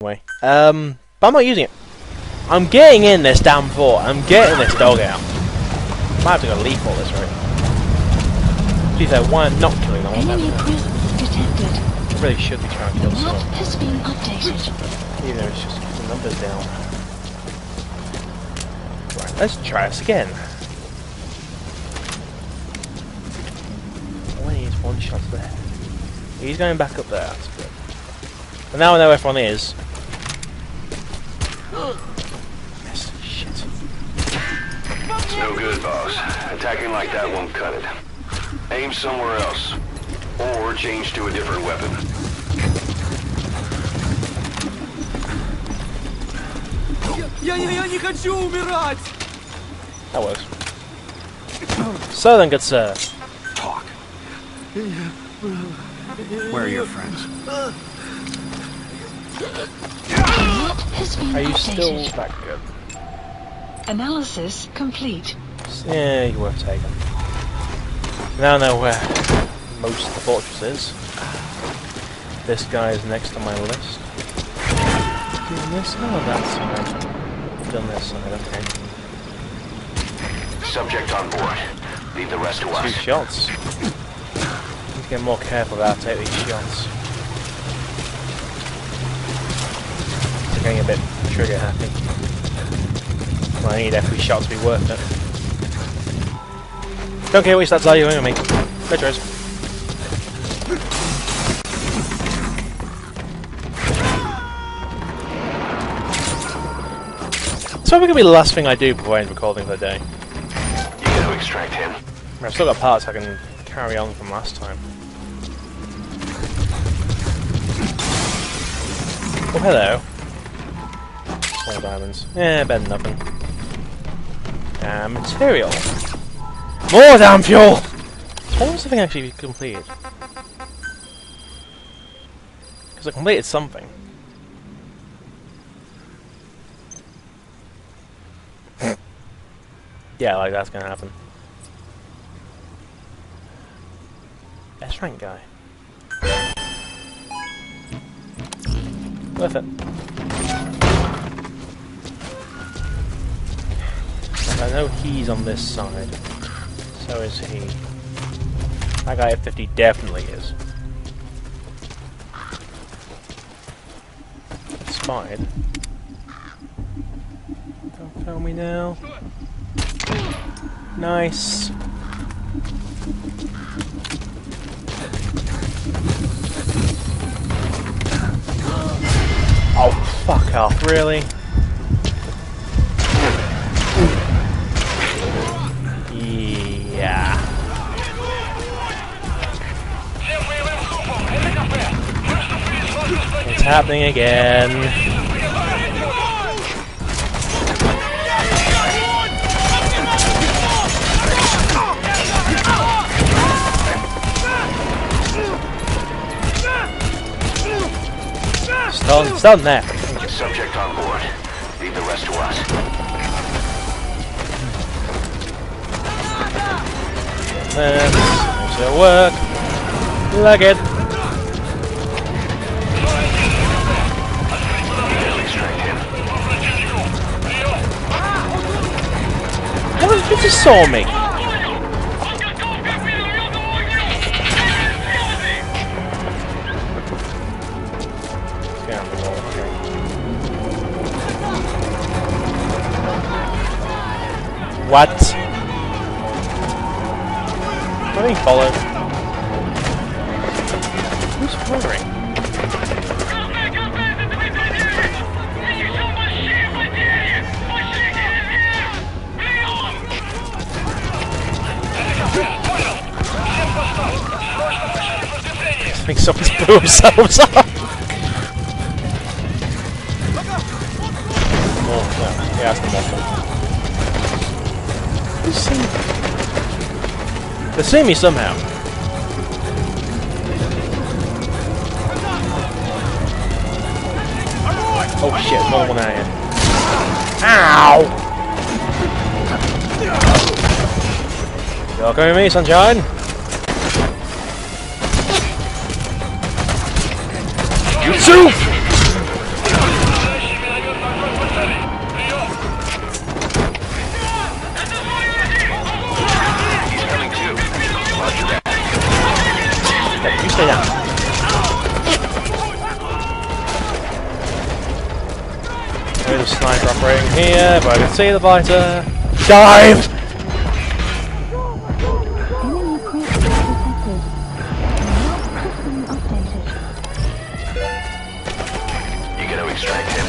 anyway. But I'm not using it. I'm getting in this damn fort. I'm getting this dog out. I might have to go leap all this, right? To be fair, why not killing them? Enemy group detected. I really should be trying to kill Map someone. has been updated. Even though it's just the numbers down. Right, let's try this again. All I need is one shot there. He's going back up there, that's good. But now I know where everyone is. Yes, shit. It's no good, boss. Attacking like that won't cut it. Aim somewhere else. Or change to a different weapon. Я не хочу умирать! That works. So then, good sir. Talk. Where are your friends? Map has been Are you updated. still that good? Analysis complete. Yeah, you're worth taking. Now I know where most of the fortress is. This guy is next on my list. Doing this? Oh, that side. Done this side, okay. Subject on board. Leave the rest to 2 us. shots. Need to get more careful about how to take these shots. It's getting a bit trigger happy. Well, I need every shot to be worth it. Don't care which stats are you aiming at me. No choice. It's probably going to be the last thing I do before I end recording for the day. You gotta extract him. I've still got parts I can carry on from last time. Oh, hello. Small diamonds. Yeah, better than nothing. Material. More damn fuel! So what was the thing actually completed? Because I completed something. Yeah, like that's gonna happen. S rank guy. Worth it. I know he's on this side. So is he. That guy at 50 definitely is. Spotted. Don't fail me now. Nice. Oh, fuck off, really? Yeah. It's happening again. Stun there. Subject on board. Leave the rest to us. This will work. Like it. Extract him. How did you just saw me? What? I'm being followed. Who's following? I think someone's blew themselves up. Oh, yeah, that's the monster. They see me somehow. Oh shit, more than one out here. Ow! You're coming with me, sunshine? You too! There is a sniper operating here, but I can see the fighter. Dive! Enemy presence detected. Map system updated. You gotta extract him.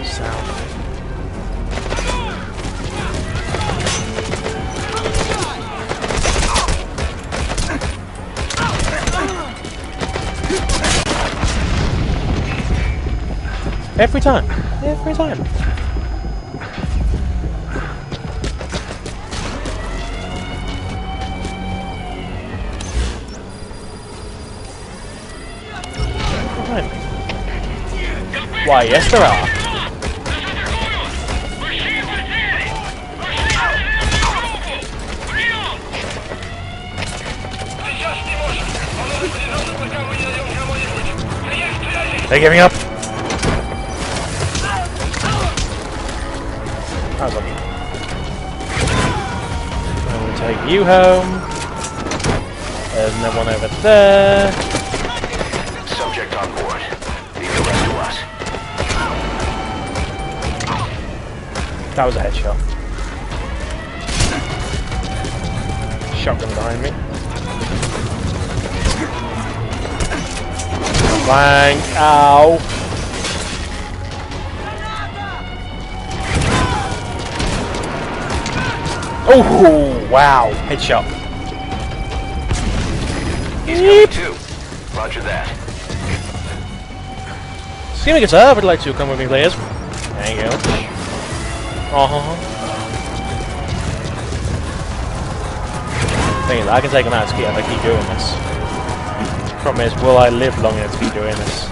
Sound. Every time. Every time. Every time. Why, yes there are. They're giving up. That was lucky. I'm going to take you home. There's no one over there. Subject on board. Leave the rest to us. That was a headshot. Shotgun behind me. Bang! Ow! Oh! Wow! Headshot. He's coming too. Roger that. Excuse me, guitar. Would like to come with me, please? There you go. Thing is, I can take him out if I keep doing this. Problem is, will I live long enough to keep doing this?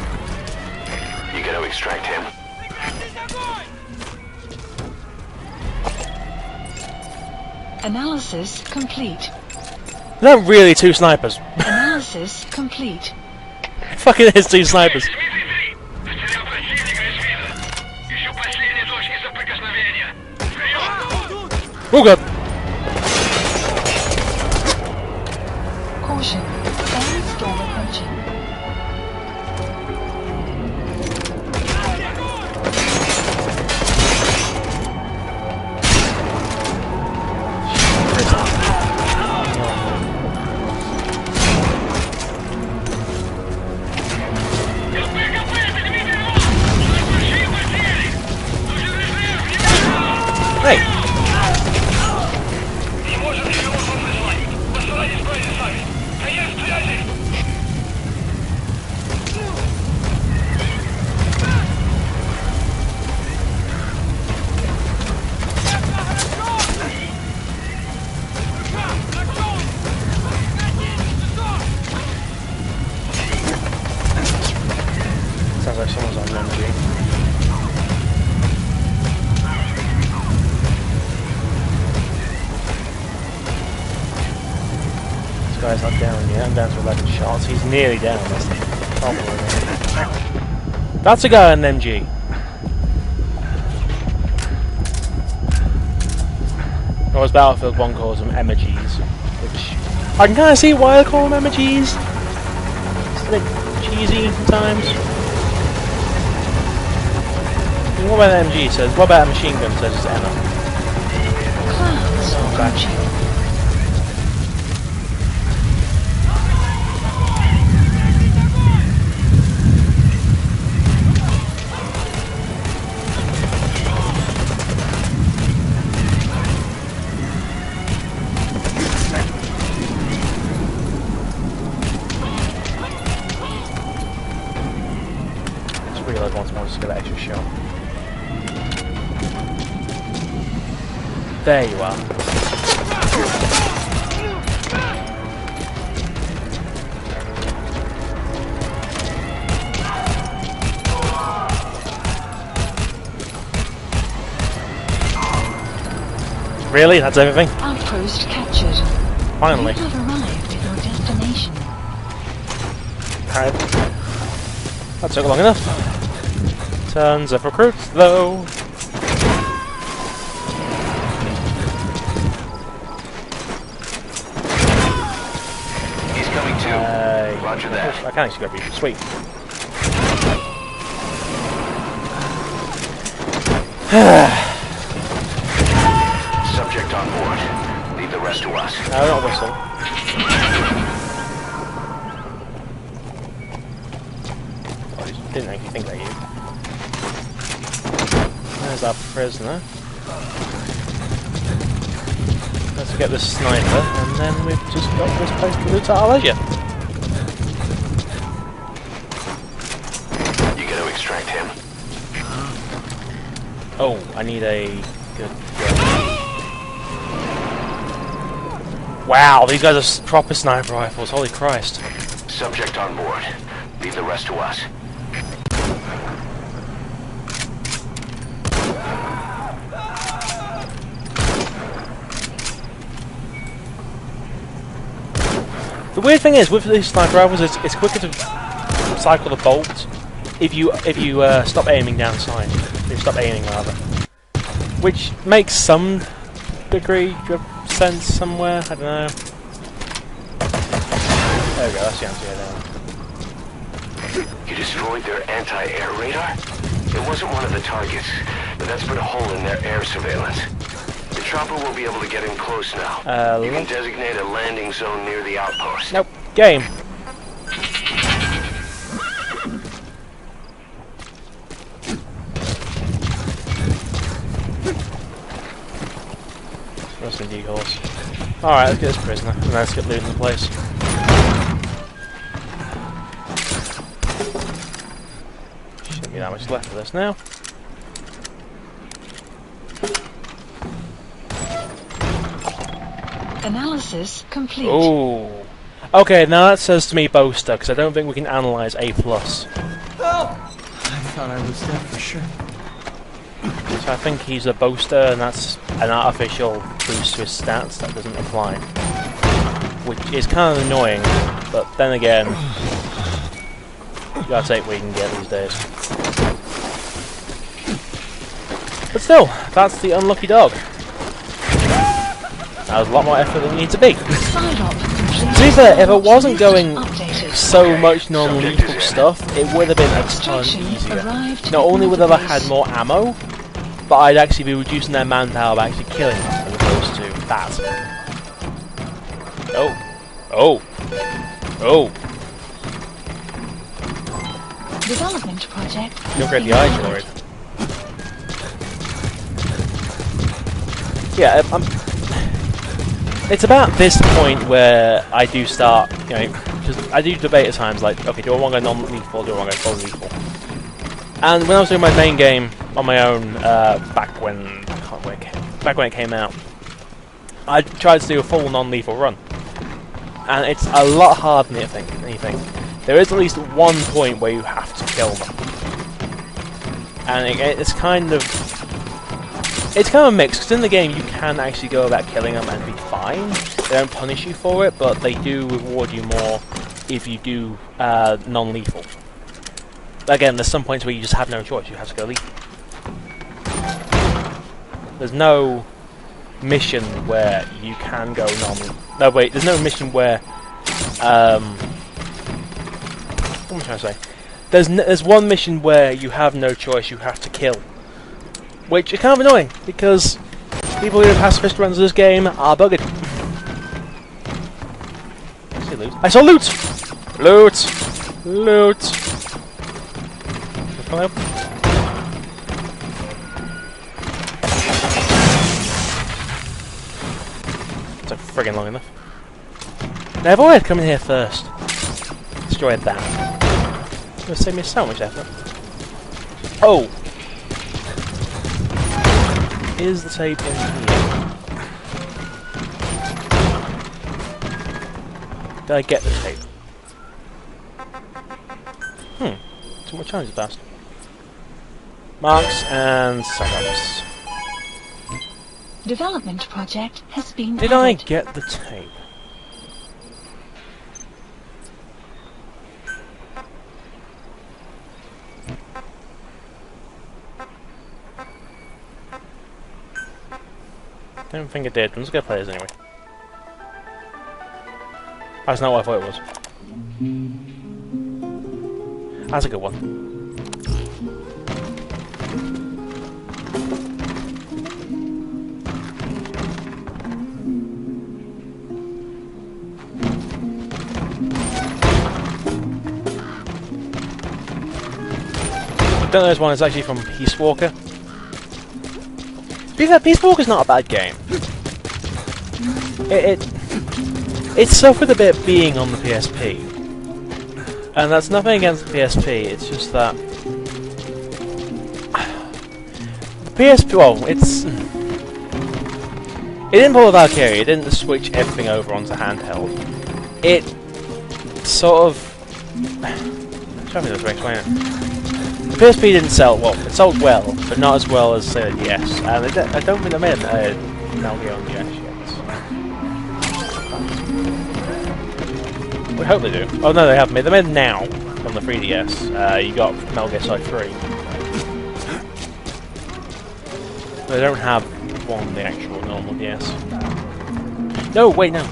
You gotta extract him. Analysis complete. They're not really two snipers. Analysis complete. Fucking is two snipers. Oh god. Caution. Storm approaching. Hey. Sounds like someone's on energy. This guy's not down yet. I'm down to 11 shots. He's nearly down. That's the problem. That's a guy on an MG. Or as Battlefield 1 calls them, emojis. Which I can kind of see why they call them emojis. It's a bit cheesy at times. What about an MG says? What about a machine gun says it's Emma? Clouds approaching. I just realised once more just get that extra shot. There you are. Really? That's everything? Outpost captured. Finally. You have arrived at your destination. Alright. That took long enough. Tons of recruits, though. Roger that. I can actually grab you. Sweet. Subject on board. Leave the rest to us. No, not whistle. Oh, I didn't actually think that you. There's our prisoner. Let's get the sniper, and then we've just got this place to loot at our leisure. You gotta extract him. Oh, I need a good gun. Wow, these guys are proper sniper rifles, holy Christ. Subject on board. Leave the rest to us. The weird thing is, with these sniper rifles, it's quicker to cycle the bolt if you stop aiming down sight. If you stop aiming, rather. Which makes some degree of sense somewhere, I don't know. There we go, that's the answer here now. You destroyed their anti-air radar? It wasn't one of the targets, but that's put a hole in their air surveillance. The chopper will be able to get in close now. You can designate a landing zone near the outpost. Nope. Game. That's some decoys. Alright, let's get this prisoner, and let's get looting the place. Shouldn't be that much left of this now. Analysis complete. Oh. Okay, now that says to me boaster, because I don't think we can analyse A+. Help! I thought I was dead for sure. So I think he's a boaster, and that's an artificial boost to his stats that doesn't apply. Which is kind of annoying, but then again, you gotta take what you can get these days. But still, that's the unlucky dog. That was a lot more effort than it needed to be. To be fair, if it wasn't going so much non-lethal stuff, it would have been a ton easier. Not only would I have had more ammo, but I'd actually be reducing their manpower by actually killing them, as opposed to that. Oh. Oh. Oh. Development project. Don't get the eye droid. Yeah, it's about this point where I do start, you know, because I do debate at times, like, okay, do I want to go non-lethal, do I want to go full lethal? And when I was doing my main game on my own, back when it came out, I tried to do a full non-lethal run, and it's a lot harder than you think. There is at least one point where you have to kill them, and it's kind of mixed, because in the game you can actually go about killing them and be fine. They don't punish you for it, but they do reward you more if you do non-lethal. Again, there's some points where you just have no choice, you have to go lethal. There's no mission where you can go non-lethal. No, wait, there's no mission where... what am I trying to say? There's one mission where you have no choice, you have to kill. Which is kind of annoying, because people who have pacifist runs of this game are buggered. I see loot. I saw loot! Loot! Loot! Can I open? It took friggin' long enough. Now, if I had come in here first, destroyed that, it would save me so much effort. Oh! Is the tape in here? Did I get the tape? So what challenge is passed? Marks and setups. Development project has been Did added. I get the tape? Don't think I did. I'm just gonna play this anyway. That's not what I thought it was. That's a good one. Don't know this one is actually from Peace Walker. To be fair, Peace Walker's not a bad game. It suffered a bit being on the PSP. And that's nothing against the PSP, it's just that the PSP, well, it didn't pull a Valkyrie, it didn't switch everything over onto handheld. It sort of, show me this way, explain it. The PSP didn't sell well. It sold well, but not as well as say the DS. And I don't think they made a Metal Gear on the DS yet. We hope they do. Oh no, they haven't made. They made it now on the 3DS. You got Metal Gear Solid 3. They don't have one on the actual normal DS. No, wait, no.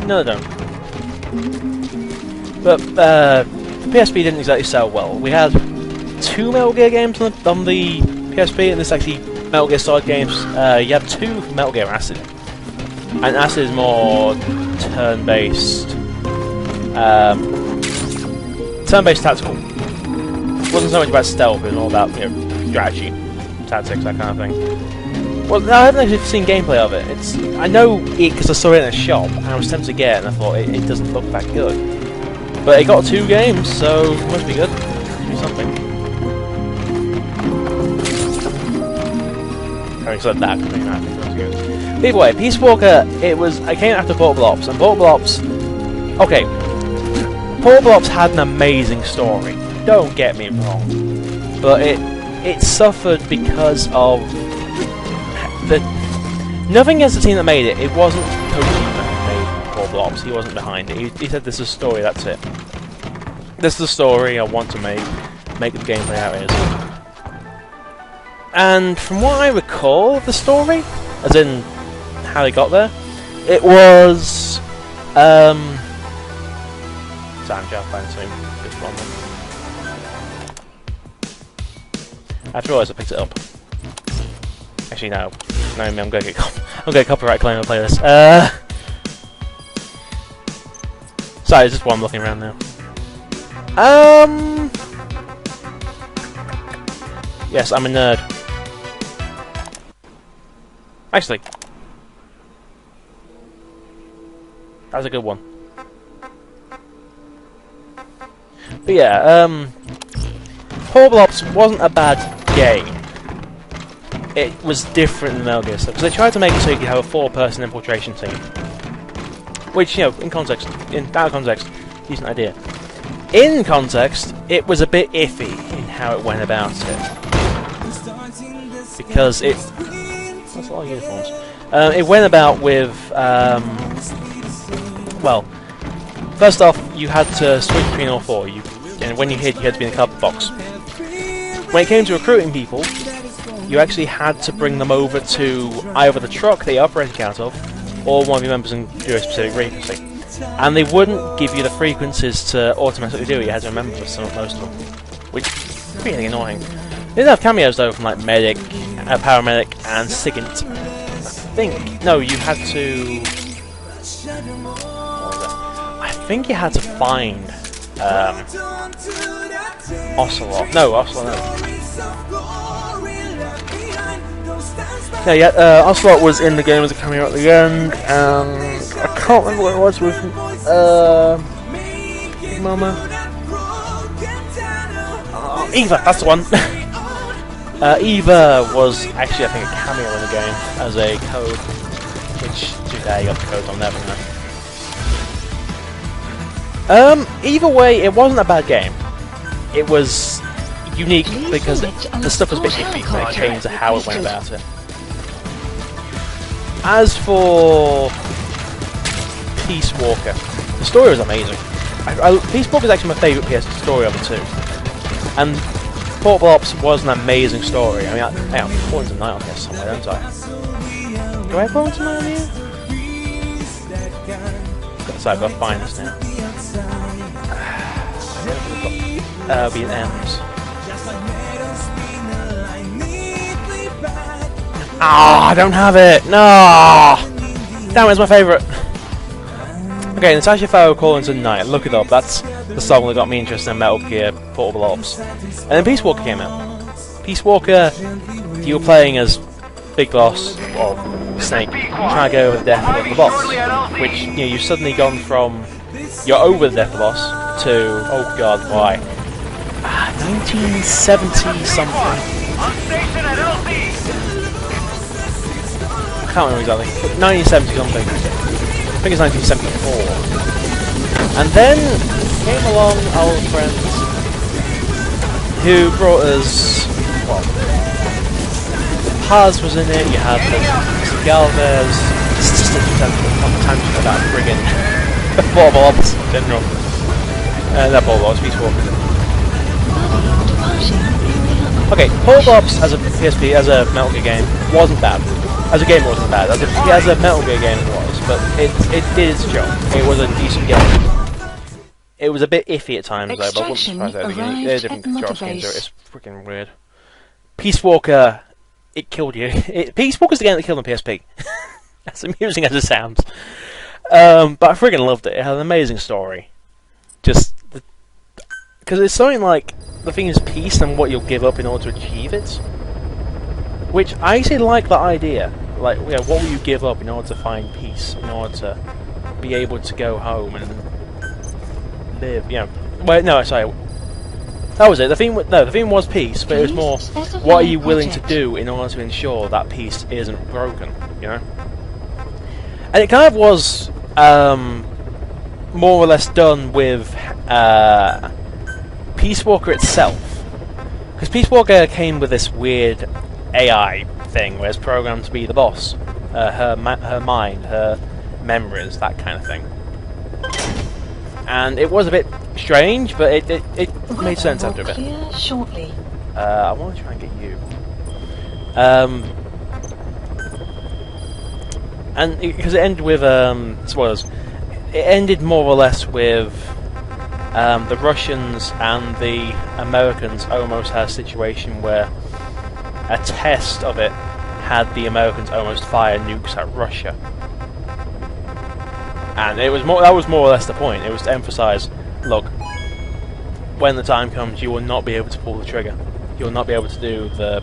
No, they don't. But PSP didn't exactly sell well. We had 2 Metal Gear games on the PSP, and this actually Metal Gear Solid games. You have 2 Metal Gear Acid, and Acid is more turn-based, tactical. It wasn't so much about stealth; it was all about strategy, tactics, that kind of thing. Well, no, I haven't actually seen gameplay of it. I know it because I saw it in a shop, and I was tempted to get it, and I thought it doesn't look that good. But it got 2 games, so it must be good. Must be something. Having said that, I think that was good. Either way, Peace Walker, I came after Portable Ops, and Portable Ops... Okay. Portable Ops had an amazing story. Don't get me wrong. But it suffered because of... Nothing against the team that made it. It wasn't Kojima who made Portable Ops. He wasn't behind it. He said, this is a story, that's it. This is the story I want to make the gameplay how it is. And from what I recall of the story, as in how they got there, it was... Sorry, I'm trying to find something good from them. I realised I picked it up. Actually, no. No, I'm going to get a copyright claim to play this. Sorry, it's just one I'm looking around now. Yes, I'm a nerd. Actually, that was a good one. But yeah, Portable Ops wasn't a bad game. It was different than Metal Gear stuff, because they tried to make it so you could have a 4-person infiltration team. Which, out of context, decent idea. In context, it was a bit iffy in how it went about it. Because that's a lot of uniforms. It went about with, well, first off, you had to switch between all 4. And when you hid, you had to be in a cardboard box. When it came to recruiting people, you actually had to bring them over to either the truck they operated out of, or one of your members and do a specific frequency. And they wouldn't give you the frequencies to automatically do it, you had to remember most of them. Which is really annoying. They did have cameos though from like Medic, Paramedic, and Sigint. I think, no, you had to... I think you had to find Ocelot. No, Ocelot, no. No, yeah, Ocelot was in the game as a cameo at the end, and I can't remember what it was with Big Mama. Oh, Eva, that's the one. Eva was actually, I think, a cameo in the game as a code, which you got the codes on there, either way, it wasn't a bad game. It was unique because the stuff was a bit iffy when it came to how it went about it. As for Peace Walker, the story was amazing. Peace Walker is actually my favourite PS story of the 2. And Portable Ops was an amazing story. I mean, I have Points of Night on here somewhere, don't I? Do I have Points of Night on here? So I've got to find this now. Be an M's. Ah, I don't have it! No! Damn, it's my favourite! Okay, Natasha Farrow Collins and Night. Look it up. That's the song that got me interested in Metal Gear Portable Ops. And then Peace Walker came out. Peace Walker, you were playing as Big Boss, or Snake, trying to go over the death of the boss. Which, you know, you've suddenly gone from, you're over the death of the boss, to, oh god, why? 1970 something. I can't remember exactly, but 1970 something. I think it's 1974. And then came along our old friends who brought us, well, Paz was in it, you had the Galvez, it's just a tangent about friggin' Portable Ops in general. Not Portable Ops, Peace Walker. Okay, Portable Ops as a PSP, as a Metal Gear game, wasn't bad. As a game it wasn't bad. As a Metal Gear game it was, but it did its job. It was a decent game. It was a bit iffy at times though, but I wasn't surprised at the beginning. There's different control schemes, so it's freaking weird. Peace Walker, it killed you. Peace Walker's the game that killed the PSP. As amusing as it sounds. But I freaking loved it. It had an amazing story. Just because it's something like the thing is peace and what you'll give up in order to achieve it. Which I actually like that idea. Like, you know, what will you give up in order to find peace? In order to be able to go home and live? You know, well, no, sorry. That was it. The theme was peace, but it was more, what are you willing to do in order to ensure that peace isn't broken? You know. And it kind of was more or less done with Peace Walker itself, because Peace Walker came with this weird AI thing where it's programmed to be the boss, her mind, her memories, that kind of thing. And it was a bit strange, but it made sense after a bit. Shortly. I want to try and get you. And because it ended with spoilers, it ended more or less with the Russians and the Americans almost had a situation where a test of it had the Americans almost fire nukes at Russia, and it was that was more or less the point. It was to emphasise, look, when the time comes, you will not be able to pull the trigger. You will not be able to do the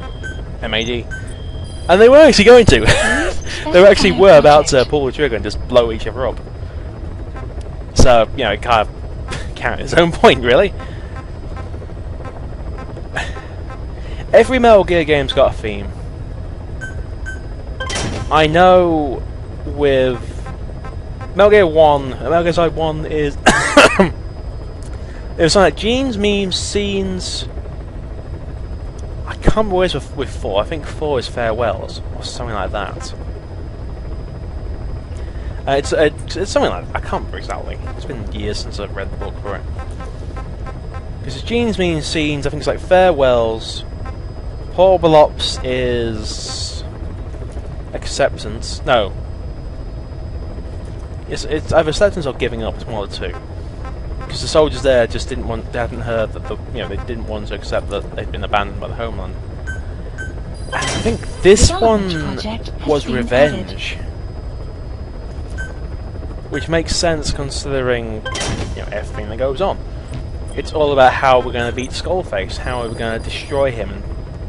MAD. And they were actually going to. They actually were about to pull the trigger and just blow each other up. So, you know, it kind of carried its own point, really. Every Metal Gear game's got a theme. I know with Metal Gear 1, Metal Gear Solid 1 is it was something like genes, memes, scenes. I can't remember what it is with 4. I think 4 is farewells or something like that. It's something like that. I can't remember exactly. It's been years since I've read the book for it. Because it's genes, memes, scenes. I think it's like farewells. Portable Ops is acceptance. No. It's either acceptance or giving up. It's one of the two. Because the soldiers there just didn't want. They hadn't heard that they didn't want to accept that they'd been abandoned by the homeland. And I think this one was revenge, which makes sense considering everything that goes on. It's all about how we're going to beat Skullface, how we're going to destroy him and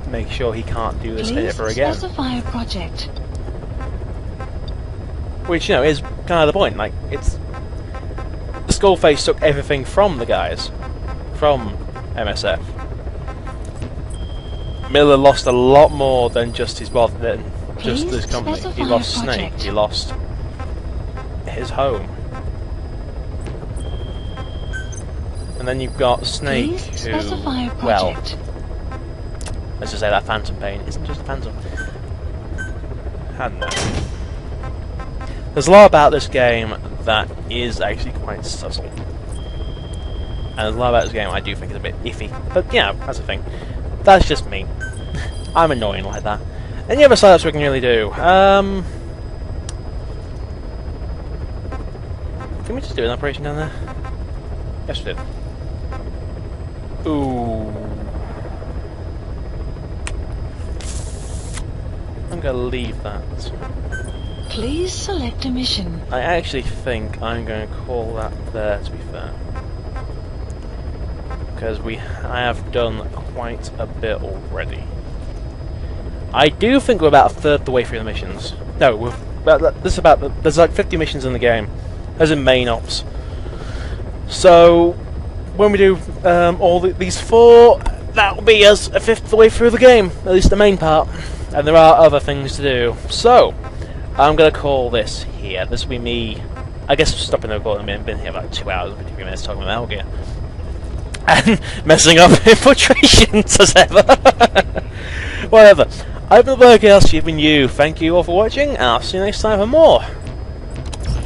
make sure he can't do this ever again. Specify a project. Which is kind of the point. Like it's. Skullface took everything from the guys, from MSF. Miller lost a lot more than just his brother, than just this company. He lost Snake, he lost his home. And then you've got Snake, who, well, let's just say that Phantom Pain isn't just a Phantom. I don't know. There's a lot about this game that is actually quite subtle. And there's a lot about this game I do think is a bit iffy. But yeah, that's the thing. That's just me. I'm annoying like that. Any other setups we can really do? Can we just do an operation down there? Yes, we did. Ooh. I'm gonna leave that. Please select a mission. I actually think I'm going to call that there, to be fair. Because I have done quite a bit already. I do think we're about a third of the way through the missions. No, there's like 50 missions in the game, as in main ops. So when we do these 4, that will be us a fifth of the way through the game, at least the main part. And there are other things to do. So I'm going to call this here. This will be me. I guess stopping the recording. I've been here about 2 hours and 53 minutes talking about Metal Gear. And messing up infiltrations as ever. Whatever. I've been Metal Gear, you've been you. Thank you all for watching, and I'll see you next time for more.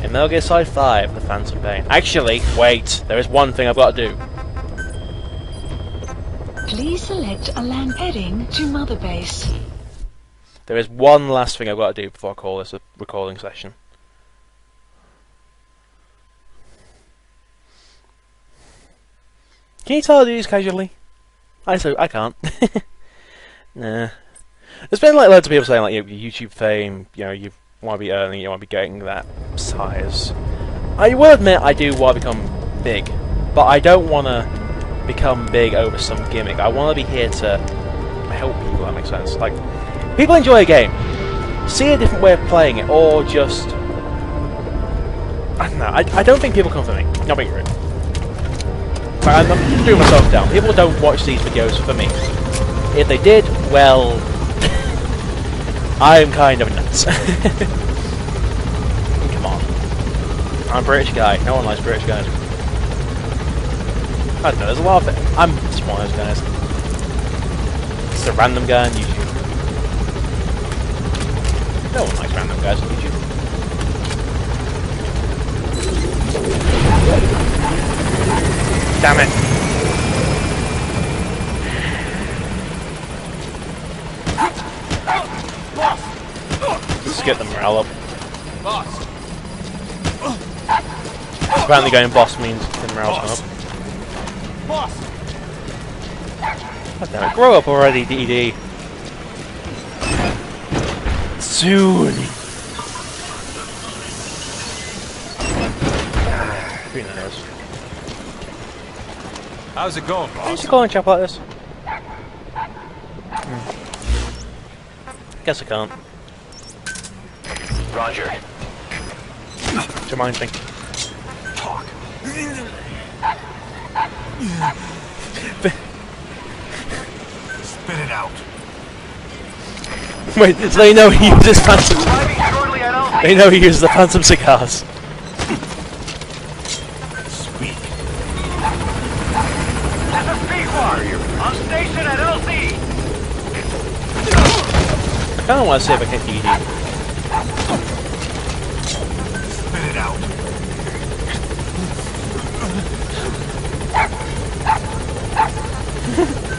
In Metal Gear Solid 5, The Phantom Pain. Actually, wait. There is one thing I've got to do. Please select a land heading to Mother Base. There is one last thing I've got to do before I call this a recording session. Can you tell I do these casually? I can't. Nah. There's been like loads of people saying like, YouTube fame, you want to be earning, you want to be getting that size. I will admit I do want to become big, but I don't want to become big over some gimmick. I want to be here to help people, that makes sense. Like, people enjoy a game, see a different way of playing it, or just... I don't know, I don't think people come for me, not being rude. I'm doing myself down. People don't watch these videos for me. If they did, well... I'm kind of nuts. Come on. I'm a British guy. No one likes British guys. I don't know, there's a lot of it. I'm just one of those guys. Just a random guy on YouTube. No one likes random guys on YouTube. Damn it! Just get the morale up. Apparently going boss means the morale's gone up. God damn it, grow up already, DD. Soon! Who knows? How's it going, boss? Why don't you call and chop like this? Guess I can't. Roger. Do you mind thinking? Talk. Spit it out. Wait, so they know he uses phantom... They know he uses the phantom cigars. Speak. This is Pequar. On station at LZ. I kinda wanna see if I can DD. Spit it out.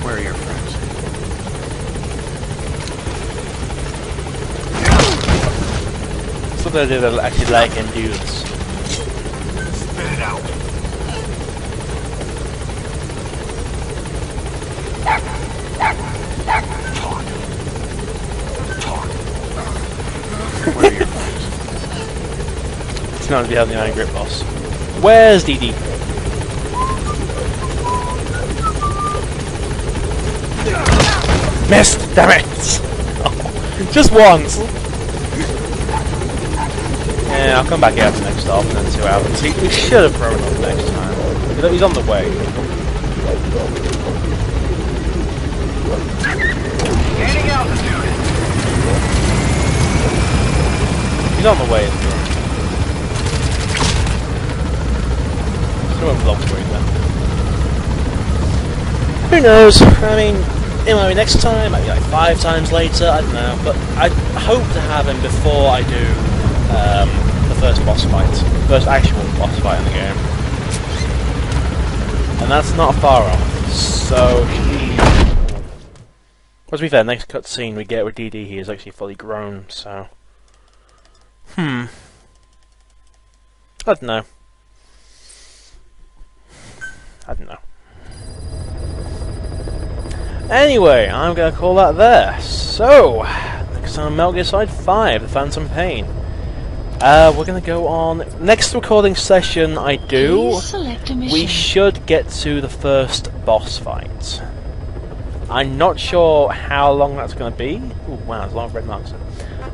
Where are your friends? Something I do that I actually like and do this. Spit it out. Talk. Talk. Where are your friends? It's not to be having the iron grip boss. Where's DD? Missed! Damn it! Oh, just once! Yeah, I'll come back here for the next stop and then 2 hours. We should have thrown up next time. He's on the way. Gaining altitude. He's on the way. Still won't vlog for then. Who knows? I mean, it might be next time, might be like 5 times later, I don't know. But I hope to have him before I do the first boss fight. First actual boss fight in the game. And that's not far off. So, well, to be fair, next cutscene we get with DD, he is actually fully grown, so... I don't know. I don't know. Anyway, I'm going to call that there. So, next time Metal Gear Solid 5, The Phantom Pain. We're going to go on... Next recording session I do, Please select a mission. we should get to the first boss fight. I'm not sure how long that's going to be. Ooh, wow, there's a lot of red marks.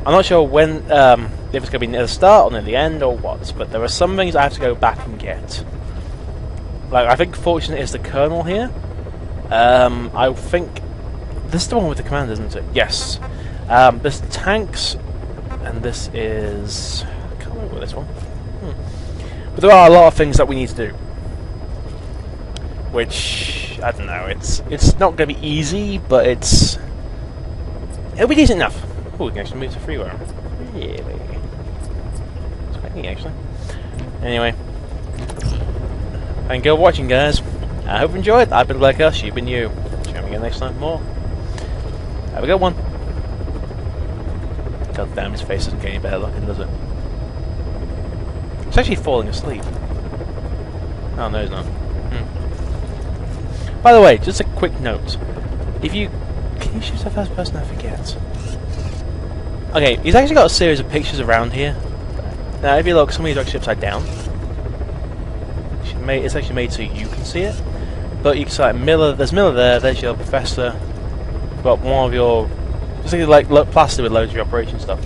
I'm not sure when, if it's going to be near the start or near the end or what, but there are some things I have to go back and get. Like, I think Fortunate is the Colonel here. I think this is the one with the command, isn't it? Yes. This tanks, and this is... I can't remember this one. But there are a lot of things that we need to do, which I don't know. It's not going to be easy, but it'll be decent enough. Oh, we can actually move to free roam. Really? It's quite neat, actually. Anyway, thank you for watching, guys. I hope you enjoyed. I've been Black Us, you've been you. Join me again next time for more. Have a good one. God damn, his face isn't getting better looking, does it? It's actually falling asleep. Oh, no, it's not. By the way, just a quick note. Can you choose the first person? I forget. Okay, he's actually got a series of pictures around here. Now, if you look, some of these are actually upside down. It's actually made so you can see it. But you can see like Miller. There's Miller there. There's your professor. Got one of your, basically like plastered with loads of your operation stuff.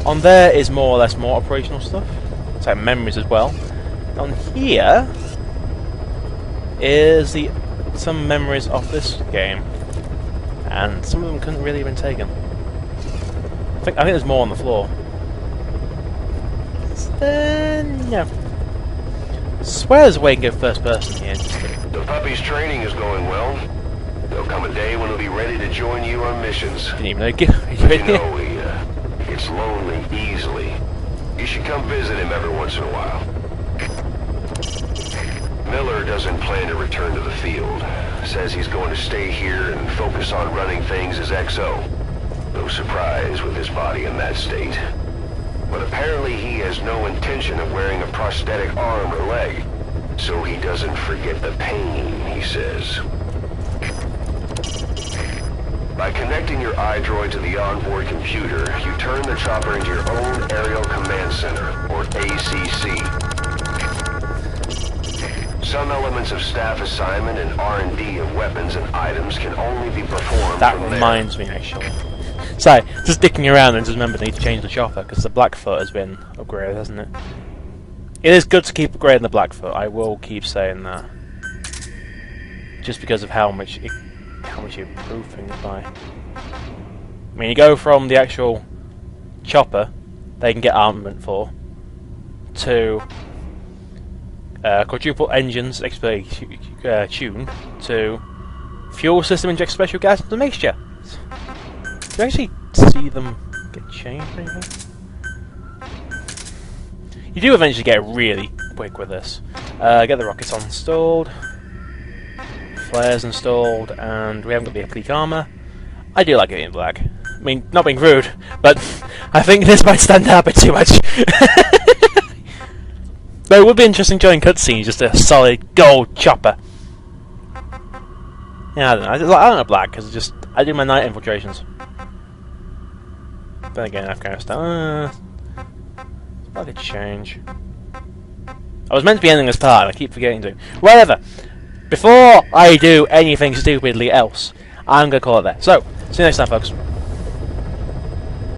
On there is more or less more operational stuff. It's like memories as well. On here is some memories of this game, and some of them couldn't really have been taken. I think there's more on the floor. No. Swear there's a way you can go first person here. The puppy's training is going well. There'll come a day when he'll be ready to join you on missions. Didn't even know You know, he gets lonely easily. You should come visit him every once in a while. Miller doesn't plan to return to the field. Says he's going to stay here and focus on running things as XO. No surprise with his body in that state. But apparently he has no intention of wearing a prosthetic arm or leg. So he doesn't forget the pain, he says. By connecting your iDroid to the onboard computer, you turn the chopper into your own Aerial Command Center, or ACC. Some elements of staff assignment and R&D of weapons and items can only be performed That from there. reminds me, actually. Sorry, just dicking around and just remember I need to change the chopper, because the Blackfoot has been upgraded, hasn't it? It is good to keep upgrading the Blackfoot, I will keep saying that. Just because of how much you improve things by. I mean, you go from the actual chopper they can get armament for, to quadruple engines tune, to fuel system inject special gas into the mixture. Do you actually see them get changed or anything? You do eventually get really quick with this. Get the rockets installed, flares installed, and we haven't got the oblique armor. I do like it in black. I mean, not being rude, but I think this might stand out a bit too much. Though it would be interesting during cutscenes, just a solid gold chopper. Yeah, I don't know. I don't like black because I do my night infiltrations. Then again, Afghanistan. I could change. I was meant to be ending this part, I keep forgetting to. Whatever. Before I do anything stupidly else, I'm gonna call it there. So, see you next time, folks.